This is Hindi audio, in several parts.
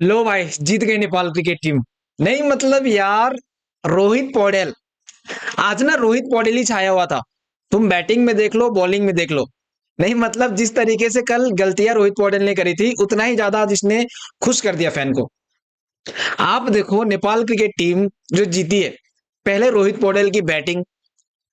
लो भाई, जीत गई नेपाल क्रिकेट टीम। नहीं मतलब यार, रोहित पौडेल, आज ना रोहित पौडेल ही छाया हुआ था। तुम बैटिंग में देख लो, बॉलिंग में देख लो। नहीं मतलब जिस तरीके से कल गलतियां रोहित पौडेल ने करी थी, उतना ही ज्यादा आज इसने खुश कर दिया फैन को। आप देखो नेपाल क्रिकेट टीम जो जीती है, पहले रोहित पौडेल की बैटिंग,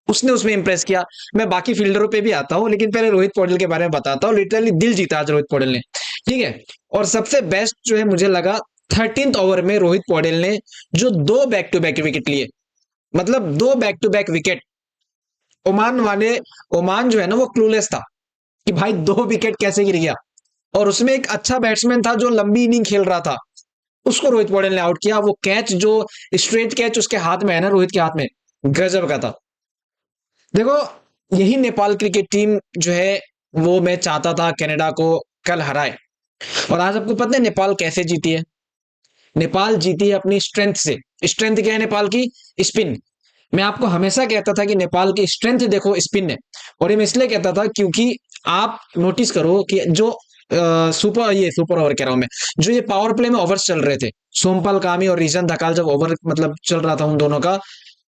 उसने उसमें इंप्रेस किया। मैं बाकी फील्डरों पे भी आता हूँ, लेकिन पहले रोहित पौडेल के बारे में बताता हूँ। लिटरली दिल जीता आज रोहित पौडेल ने। ठीक है। और सबसे बेस्ट जो है मुझे लगा, 13th ओवर में रोहित पौडेल ने जो दो बैक टू बैक विकेट लिए, मतलब दो back to back wicket. Oman वाले, ओमान जो है ना वो क्लूलेस था कि भाई दो विकेट कैसे गिर गया। और उसमें एक अच्छा बैट्समैन था जो लंबी इनिंग खेल रहा था, उसको रोहित पौडेल ने आउट किया। वो कैच जो स्ट्रेट कैच उसके हाथ में है ना, रोहित के हाथ में, गजब का था। देखो, यही नेपाल क्रिकेट टीम जो है, वो मैं चाहता था कनाडा को कल हराए। और आज आपको पता है नेपाल कैसे जीती है? नेपाल जीती है अपनी स्ट्रेंथ से। स्ट्रेंथ क्या है नेपाल की? स्पिन। मैं आपको हमेशा कहता था कि नेपाल की स्ट्रेंथ देखो स्पिन है। और ये मैं इसलिए कहता था क्योंकि आप नोटिस करो कि जो सुपर ओवर कह रहा हूं मैं, जो ये पावर प्ले में ओवर्स चल रहे थे, सोमपाल कामी और रीजन धकाल, जब ओवर मतलब चल रहा था उन दोनों का,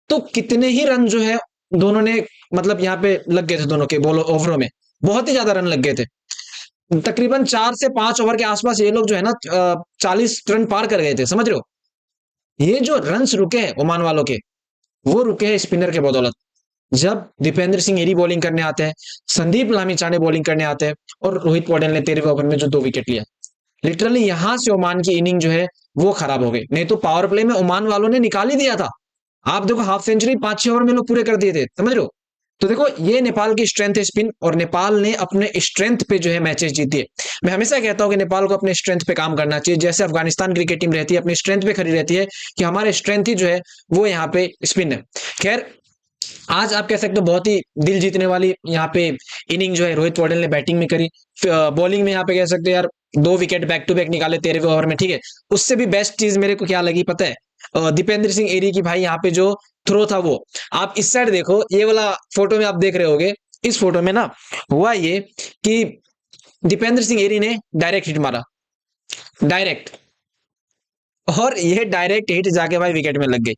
तो कितने ही रन जो है दोनों ने, मतलब यहाँ पे लग गए थे दोनों के बॉल ओवरों में। बहुत ही ज्यादा रन लग गए थे। तकरीबन 4 से 5 ओवर के आसपास ये लोग जो है ना 40 रन पार कर गए थे, समझ रहे हो? ये जो रन्स रुके हैं ओमान वालों के, वो रुके हैं स्पिनर के बदौलत। जब दीपेंद्र सिंह एरी बॉलिंग करने आते हैं, संदीप लामिछाने बॉलिंग करने आते हैं, और रोहित पौडेल ने 13वें ओवर में जो 2 विकेट लिया, लिटरली यहां से ओमान की इनिंग जो है वो खराब हो गई। नहीं तो पावर प्ले में ओमान वालों ने निकाल ही दिया था। आप देखो, हाफ सेंचुरी 5-6 ओवर में लोग पूरे कर दिए थे, समझ रहे हो? तो देखो, ये नेपाल की स्ट्रेंथ है स्पिन, और नेपाल ने अपने स्ट्रेंथ पे जो है मैचेस जीती है। मैं हमेशा कहता हूं कि नेपाल को अपने स्ट्रेंथ पे काम करना चाहिए, जैसे अफगानिस्तान क्रिकेट टीम रहती है अपनी स्ट्रेंथ पे खड़ी रहती है कि हमारे स्ट्रेंथ ही जो है वो यहाँ पे स्पिन है। खैर, आज आप कह सकते हो बहुत ही दिल जीतने वाली यहाँ पे इनिंग जो है रोहित पौडेल ने बैटिंग में करी। बॉलिंग में यहाँ पे कह सकते हो यार, 2 विकेट बैक टू बैक निकाले 13वें ओवर में, ठीक है। उससे भी बेस्ट चीज मेरे को क्या लगी पता है? दीपेंद्र सिंह एरी की भाई यहाँ पे जो थ्रो था वो, आप इस साइड देखो, ये वाला फोटो में आप देख रहे होगे। इस फोटो में ना हुआ ये कि दीपेंद्र सिंह एरी ने डायरेक्ट हिट मारा, डायरेक्ट। और ये डायरेक्ट हिट जाके भाई विकेट में लग गई।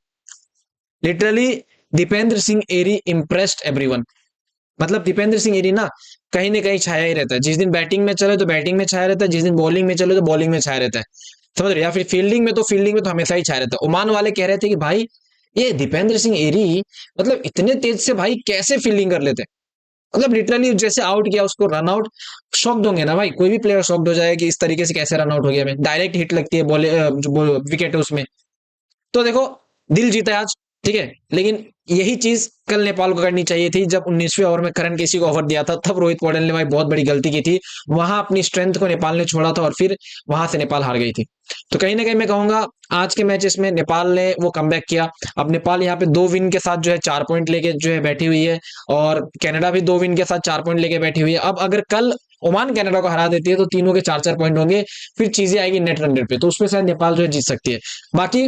लिटरली दीपेंद्र सिंह एरी इम्प्रेस्ड एवरीवन। मतलब दीपेंद्र सिंह एरी ना कहीं छाया ही रहता है। जिस दिन बैटिंग में चले तो बैटिंग में छाया रहता है, जिस दिन बॉलिंग में चले तो बॉलिंग में छाया रहता है, समझ रहे? या फिर फील्डिंग में तो हमेशा ही छाया रहता है। ओमान वाले कह रहे थे कि भाई ये दीपेंद्र सिंह एरी मतलब इतने तेज से भाई कैसे फील्डिंग कर लेते हैं। मतलब लिटरली जैसे आउट किया उसको, रन आउट। शॉक्ड होंगे ना भाई, कोई भी प्लेयर शॉक्ड हो जाएगा कि इस तरीके से कैसे रन आउट हो गया। मैं डायरेक्ट हिट लगती है बॉल, जो विकेट है उसमें। तो देखो, दिल जीता है आज, ठीक है। लेकिन यही चीज कल नेपाल को करनी चाहिए थी। जब 19वें ओवर में करण केसी को ओवर दिया था, तब रोहित पौडेल ने भाई बहुत बड़ी गलती की थी। वहां अपनी स्ट्रेंथ को नेपाल ने छोड़ा था, और फिर वहां से नेपाल हार गई थी। तो कहीं ना कहीं मैं कहूंगा आज के मैचेस में नेपाल ने वो कमबैक किया। अब नेपाल यहाँ पे 2 विन के साथ जो है 4 पॉइंट लेके जो है बैठी हुई है, और कनाडा भी 2 विन के साथ 4 पॉइंट लेके बैठी हुई है। अब अगर कल ओमान कनाडा को हरा देती है तो तीनों के 4-4 पॉइंट होंगे। फिर चीजें आएगी नेट रन रेट पे, तो उसमें शायद नेपाल जो है जीत सकती है। बाकी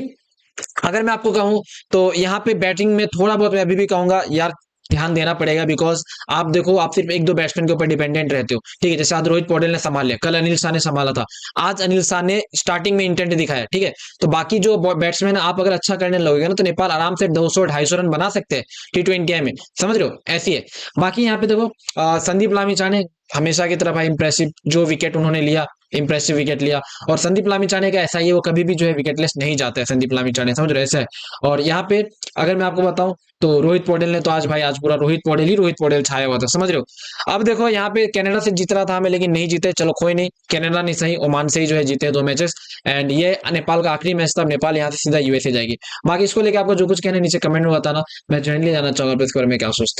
अगर मैं आपको कहूं तो यहाँ पे बैटिंग में थोड़ा बहुत मैं अभी भी कहूंगा यार, ध्यान देना पड़ेगा। बिकॉज आप देखो, आप सिर्फ 1-2 बैट्समैन के ऊपर डिपेंडेंट रहते हो, ठीक है। जैसे आज रोहित पौडेल ने संभाल लिया, कल अनिल शाह ने संभाला था। आज अनिल शाह ने स्टार्टिंग में इंटेंट दिखाया, ठीक है। तो बाकी जो बैट्समैन आप अगर अच्छा करने लगोगे ना, तो नेपाल आराम से 200-250 रन बना सकते हैं T20 में, समझ रहे हो? ऐसी है। बाकी यहाँ पे देखो, संदीप लामिछाने ने हमेशा की तरह भाई इंप्रेसिव जो विकेट उन्होंने लिया, इंप्रेसिव विकेट लिया। और संदीप लामिछाने का ऐसा ही है, वो कभी भी जो है विकेटलेस नहीं जाता है संदीप लामिछाने, समझ रहे? ऐसा है। और यहाँ पे अगर मैं आपको बताऊं तो रोहित पौडेल ने तो आज भाई, आज पूरा रोहित पौडेल छाया हुआ था, समझ रहे हो? अब देखो, यहाँ पे कनाडा से जीत रहा था हमें, लेकिन नहीं जीते। चलो कोई नहीं, कनाडा नहीं सही, ओमान से ही जो है जीते 2 मैचेस। एंड ये नेपाल का आखिरी मैच था। नेपाल यहाँ से सीधा यूएसए जाएगी। बाकी इसको लेकर आपको जो कुछ कहना है नीचे कमेंट में बताना। मैं जनरली जानना चाहूंगा इसके बारे में क्या सोचते हैं।